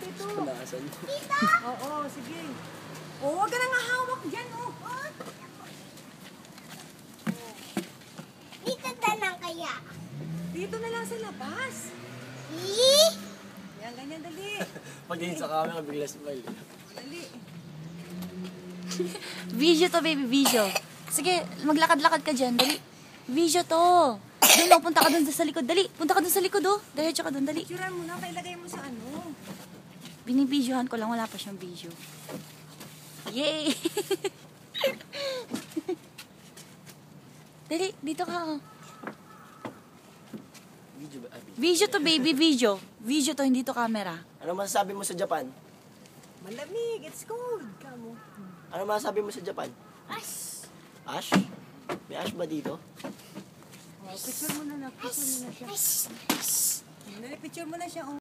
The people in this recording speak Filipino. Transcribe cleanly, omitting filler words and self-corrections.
dito. Punasan mo. Oo, sige. Oh, huwag ka nang hawak dyan, oh. Dito na lang kaya. Dito na lang sa labas. Yan, ganyan, dali. Pagdating sa camera, bigla smile. Dali. Video to, baby, video. Sige, maglakad-lakad ka dyan, dali. Video to. Doon, oh, punta ka doon sa likod, dali. Punta ka doon sa likod, oh. Diretso ka doon, dali. Picturean mo na, kailagay mo sa ano. Binibidyohan ko lang, wala pa siyang video. Yay! Dali, dito ka, oh. Video ba? Video to, baby, video. Video to, hindi to camera. Ano masasabi mo sa Japan? Malamig, it's cold. Kamo. Ano masasabi mo sa Japan? Ash. Ash? May ash ba dito? Oh, picture mo na, picture mo na siya. Ash. Ash. Dali, picture mo na siya, oh.